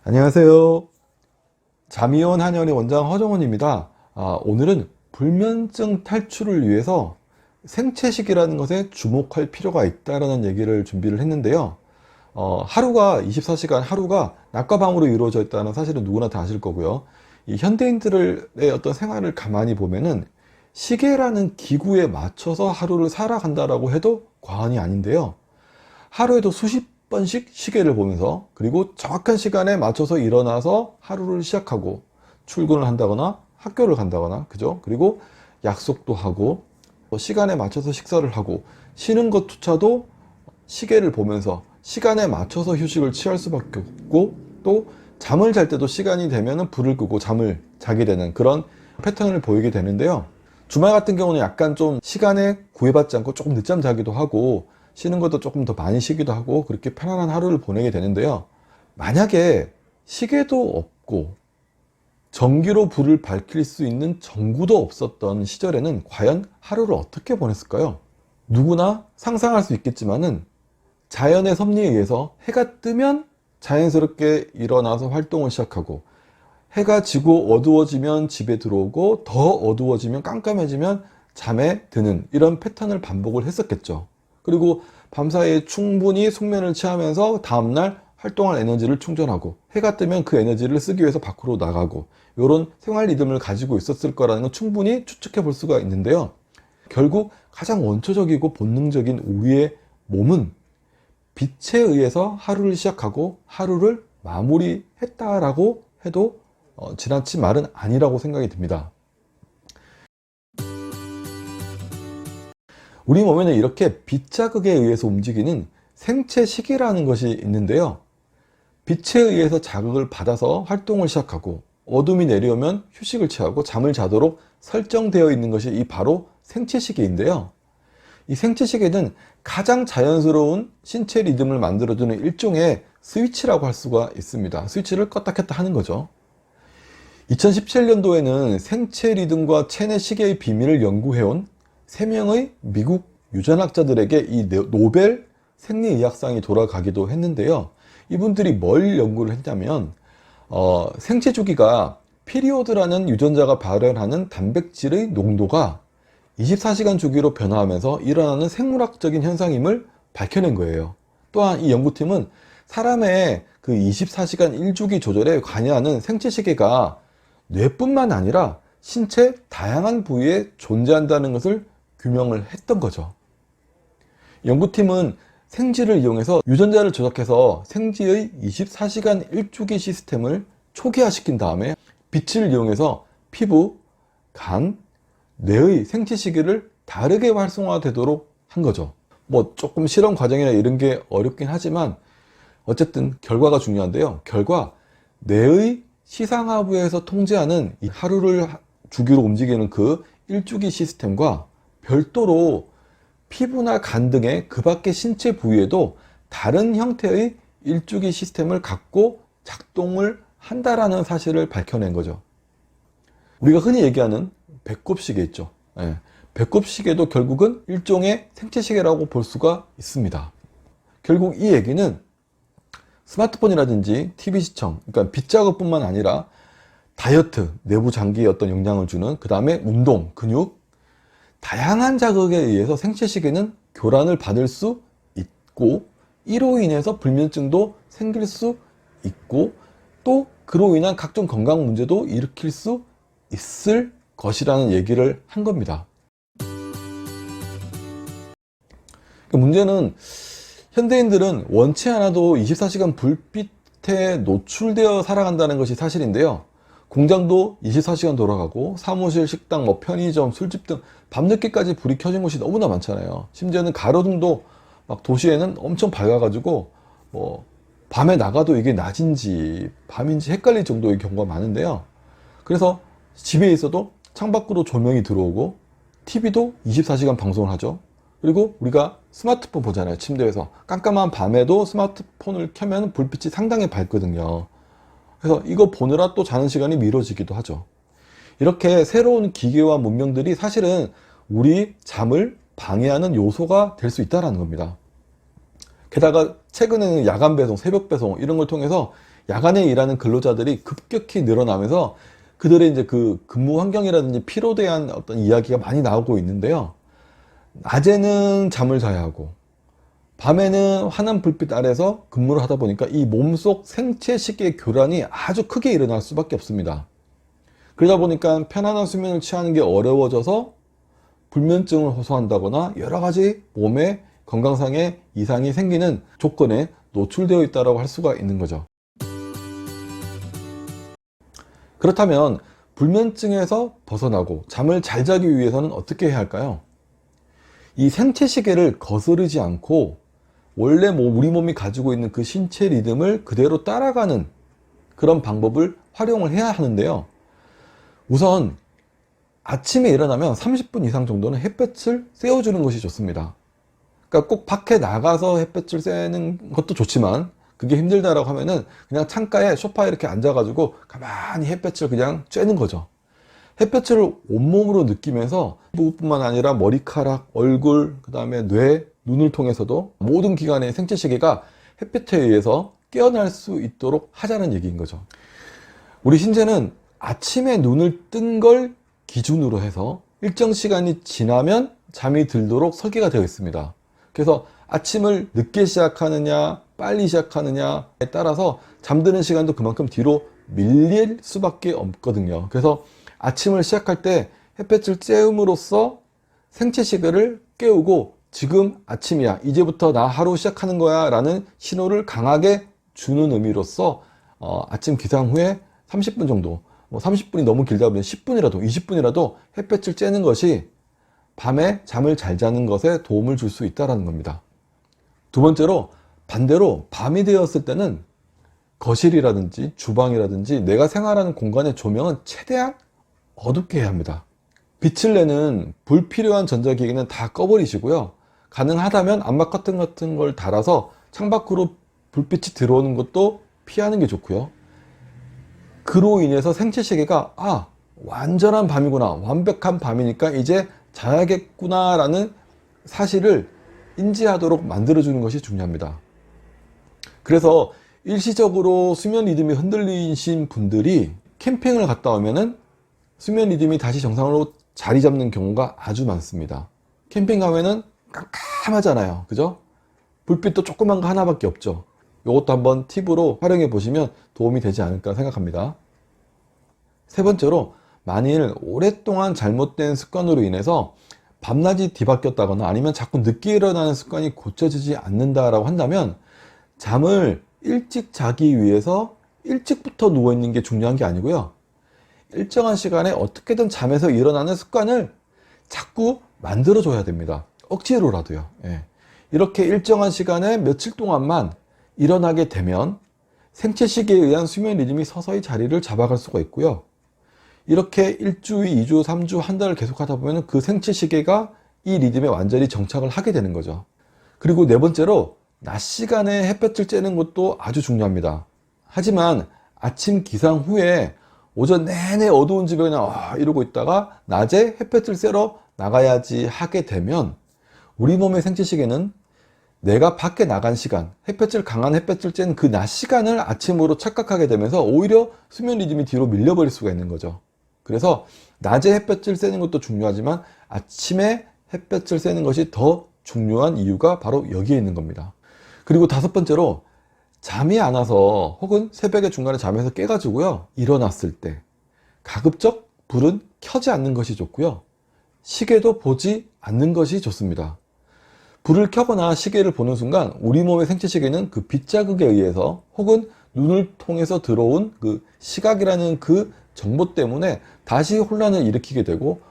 안녕하세요. 자미원 한의원의 원장 허정원입니다. 오늘은 불면증 탈출을 위해서 생체식이라는 것에 주목할 필요가 있다는 얘기를 준비를 했는데요. 하루가 24시간 하루가 낮과 밤으로 이루어져 있다는 사실은 누구나 다 아실 거고요. 이 현대인들의 어떤 생활을 가만히 보면은 시계라는 기구에 맞춰서 하루를 살아간다라고 해도 과언이 아닌데요. 하루에도 수십 번씩 시계를 보면서, 그리고 정확한 시간에 맞춰서 일어나서 하루를 시작하고 출근을 한다거나 학교를 간다거나, 그죠? 그리고 약속도 하고 시간에 맞춰서 식사를 하고 쉬는 것조차도 시계를 보면서 시간에 맞춰서 휴식을 취할 수밖에 없고, 또 잠을 잘 때도 시간이 되면 불을 끄고 잠을 자게 되는 그런 패턴을 보이게 되는데요. 주말 같은 경우는 약간 좀 시간에 구애받지 않고 조금 늦잠 자기도 하고 쉬는 것도 조금 더 많이 쉬기도 하고 그렇게 편안한 하루를 보내게 되는데요. 만약에 시계도 없고 전기로 불을 밝힐 수 있는 전구도 없었던 시절에는 과연 하루를 어떻게 보냈을까요? 누구나 상상할 수 있겠지만은 자연의 섭리에 의해서 해가 뜨면 자연스럽게 일어나서 활동을 시작하고, 해가 지고 어두워지면 집에 들어오고, 더 어두워지면 깜깜해지면 잠에 드는 이런 패턴을 반복을 했었겠죠. 그리고 밤사이에 충분히 숙면을 취하면서 다음날 활동할 에너지를 충전하고, 해가 뜨면 그 에너지를 쓰기 위해서 밖으로 나가고, 이런 생활 리듬을 가지고 있었을 거라는 건 충분히 추측해 볼 수가 있는데요. 결국 가장 원초적이고 본능적인 우리의 몸은 빛에 의해서 하루를 시작하고 하루를 마무리했다라고 해도 지나친 말은 아니라고 생각이 듭니다. 우리 몸에는 이렇게 빛자극에 의해서 움직이는 생체식이라는 것이 있는데요. 빛에 의해서 자극을 받아서 활동을 시작하고 어둠이 내려오면 휴식을 취하고 잠을 자도록 설정되어 있는 것이 이 바로 생체시계인데요. 이 생체시계는 가장 자연스러운 신체 리듬을 만들어주는 일종의 스위치라고 할 수가 있습니다. 스위치를 껐다 켰다 하는 거죠. 2017년도에는 생체 리듬과 체내 시계의 비밀을 연구해온 3명의 미국 유전학자들에게 이 노벨 생리의학상이 돌아가기도 했는데요. 이분들이 뭘 연구를 했냐면 생체 주기가 피리오드라는 유전자가 발현하는 단백질의 농도가 24시간 주기로 변화하면서 일어나는 생물학적인 현상임을 밝혀낸 거예요. 또한 이 연구팀은 사람의 그 24시간 일주기 조절에 관여하는 생체시계가 뇌뿐만 아니라 신체 다양한 부위에 존재한다는 것을 규명을 했던 거죠. 연구팀은 생지를 이용해서 유전자를 조작해서 생지의 24시간 일주기 시스템을 초기화시킨 다음에 빛을 이용해서 피부, 간, 뇌의 생체 시계를 다르게 활성화되도록 한 거죠. 뭐 조금 실험 과정이나 이런 게 어렵긴 하지만 어쨌든 결과가 중요한데요. 결과 뇌의 시상하부에서 통제하는 이 하루를 주기로 움직이는 그 일주기 시스템과 별도로 피부나 간 등의 그 밖의 신체 부위에도 다른 형태의 일주기 시스템을 갖고 작동을 한다라는 사실을 밝혀낸 거죠. 우리가 흔히 얘기하는 배꼽시계 있죠. 배꼽시계도 결국은 일종의 생체시계라고 볼 수가 있습니다. 결국 이 얘기는 스마트폰이라든지 TV 시청, 그러니까 빛자극뿐만 아니라 다이어트, 내부 장기에 어떤 영향을 주는, 그 다음에 운동, 근육, 다양한 자극에 의해서 생체시계는 교란을 받을 수 있고, 이로 인해서 불면증도 생길 수 있고, 또 그로 인한 각종 건강 문제도 일으킬 수 있을 것이라는 얘기를 한 겁니다. 문제는 현대인들은 원치 않아도 24시간 불빛에 노출되어 살아간다는 것이 사실인데요. 공장도 24시간 돌아가고 사무실, 식당, 뭐 편의점, 술집 등 밤늦게까지 불이 켜진 곳이 너무나 많잖아요. 심지어는 가로등도 막 도시에는 엄청 밝아가지고 뭐 밤에 나가도 이게 낮인지 밤인지 헷갈릴 정도의 경우가 많은데요. 그래서 집에 있어도 창밖으로 조명이 들어오고 TV도 24시간 방송을 하죠. 그리고 우리가 스마트폰 보잖아요. 침대에서 깜깜한 밤에도 스마트폰을 켜면 불빛이 상당히 밝거든요. 그래서 이거 보느라 또 자는 시간이 미뤄지기도 하죠. 이렇게 새로운 기계와 문명들이 사실은 우리 잠을 방해하는 요소가 될 수 있다는 겁니다. 게다가 최근에는 야간 배송, 새벽 배송 이런 걸 통해서 야간에 일하는 근로자들이 급격히 늘어나면서 그들의 이제 그 근무 환경이라든지 피로에 대한 어떤 이야기가 많이 나오고 있는데요. 낮에는 잠을 자야 하고 밤에는 환한 불빛 아래서 근무를 하다 보니까 이 몸속 생체 시계의 교란이 아주 크게 일어날 수밖에 없습니다. 그러다 보니까 편안한 수면을 취하는 게 어려워져서 불면증을 호소한다거나 여러 가지 몸의 건강상의 이상이 생기는 조건에 노출되어 있다고 할 수가 있는 거죠. 그렇다면 불면증에서 벗어나고 잠을 잘 자기 위해서는 어떻게 해야 할까요? 이 생체 시계를 거스르지 않고 원래 우리 몸이 가지고 있는 그 신체 리듬을 그대로 따라가는 그런 방법을 활용을 해야 하는데요. 우선 아침에 일어나면 30분 이상 정도는 햇볕을 쐬어주는 것이 좋습니다. 그러니까 꼭 밖에 나가서 햇볕을 쐬는 것도 좋지만 그게 힘들다라고 하면은 그냥 창가에 소파에 이렇게 앉아가지고 가만히 햇볕을 그냥 쬐는 거죠. 햇볕을 온몸으로 느끼면서 부분뿐만 아니라 머리카락, 얼굴, 그 다음에 뇌, 눈을 통해서도 모든 기관의 생체 시계가 햇볕에 의해서 깨어날 수 있도록 하자는 얘기인 거죠. 우리 신체는 아침에 눈을 뜬 걸 기준으로 해서 일정 시간이 지나면 잠이 들도록 설계가 되어 있습니다. 그래서 아침을 늦게 시작하느냐 빨리 시작하느냐에 따라서 잠드는 시간도 그만큼 뒤로 밀릴 수밖에 없거든요. 그래서 아침을 시작할 때 햇볕을 쬐음으로써 생체 시계를 깨우고 지금 아침이야, 이제부터 나 하루 시작하는 거야 라는 신호를 강하게 주는 의미로서 아침 기상 후에 30분 정도, 30분이 너무 길다 보면 10분이라도 20분이라도 햇볕을 쬐는 것이 밤에 잠을 잘 자는 것에 도움을 줄 수 있다는 겁니다. 두 번째로, 반대로 밤이 되었을 때는 거실이라든지 주방이라든지 내가 생활하는 공간의 조명은 최대한 어둡게 해야 합니다. 빛을 내는 불필요한 전자기기는 다 꺼버리시고요. 가능하다면 암막 커튼 같은 걸 달아서 창밖으로 불빛이 들어오는 것도 피하는 게 좋고요. 그로 인해서 생체 시계가 완전한 밤이구나, 완벽한 밤이니까 이제 자야겠구나 라는 사실을 인지하도록 만들어주는 것이 중요합니다. 그래서 일시적으로 수면 리듬이 흔들리신 분들이 캠핑을 갔다 오면은 수면 리듬이 다시 정상으로 자리 잡는 경우가 아주 많습니다. 캠핑 가면은 깜깜하잖아요. 그죠? 불빛도 조그만 거 하나밖에 없죠. 이것도 한번 팁으로 활용해 보시면 도움이 되지 않을까 생각합니다. 세 번째로, 만일 오랫동안 잘못된 습관으로 인해서 밤낮이 뒤바뀌었다거나 아니면 자꾸 늦게 일어나는 습관이 고쳐지지 않는다라고 한다면 잠을 일찍 자기 위해서 일찍부터 누워있는 게 중요한 게 아니고요. 일정한 시간에 어떻게든 잠에서 일어나는 습관을 자꾸 만들어줘야 됩니다. 억지로라도요. 이렇게 일정한 시간에 며칠 동안만 일어나게 되면 생체 시계에 의한 수면 리듬이 서서히 자리를 잡아갈 수가 있고요. 이렇게 1주, 2주, 3주, 한 달을 계속 하다 보면 그 생체 시계가 이 리듬에 완전히 정착을 하게 되는 거죠. 그리고 네 번째로, 낮 시간에 햇볕을 쬐는 것도 아주 중요합니다. 하지만 아침 기상 후에 오전 내내 어두운 집에 그냥 이러고 있다가 낮에 햇볕을 쐬러 나가야지 하게 되면 우리 몸의 생체 시계는 내가 밖에 나간 시간, 강한 햇볕을 쬐는 그 낮 시간을 아침으로 착각하게 되면서 오히려 수면 리듬이 뒤로 밀려버릴 수가 있는 거죠. 그래서 낮에 햇볕을 쐬는 것도 중요하지만 아침에 햇볕을 쐬는 것이 더 중요한 이유가 바로 여기에 있는 겁니다. 그리고 다섯 번째로, 잠이 안 와서 혹은 새벽에 중간에 잠에서 깨가지고요, 일어났을 때 가급적 불은 켜지 않는 것이 좋고요, 시계도 보지 않는 것이 좋습니다. 불을 켜거나 시계를 보는 순간 우리 몸의 생체 시계는 그 빛 자극에 의해서 혹은 눈을 통해서 들어온 그 시각이라는 그 정보 때문에 다시 혼란을 일으키게 되고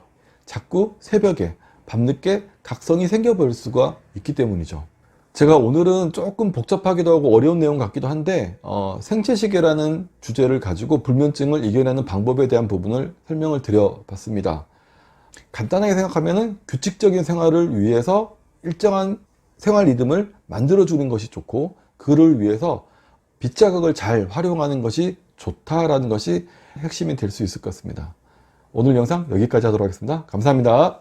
자꾸 새벽에 밤늦게 각성이 생겨버릴 수가 있기 때문이죠. 제가 오늘은 조금 복잡하기도 하고 어려운 내용 같기도 한데 생체 시계라는 주제를 가지고 불면증을 이겨내는 방법에 대한 부분을 설명을 드려봤습니다. 간단하게 생각하면 규칙적인 생활을 위해서 일정한 생활 리듬을 만들어주는 것이 좋고, 그를 위해서 빛자극을 잘 활용하는 것이 좋다라는 것이 핵심이 될 수 있을 것 같습니다. 오늘 영상 여기까지 하도록 하겠습니다. 감사합니다.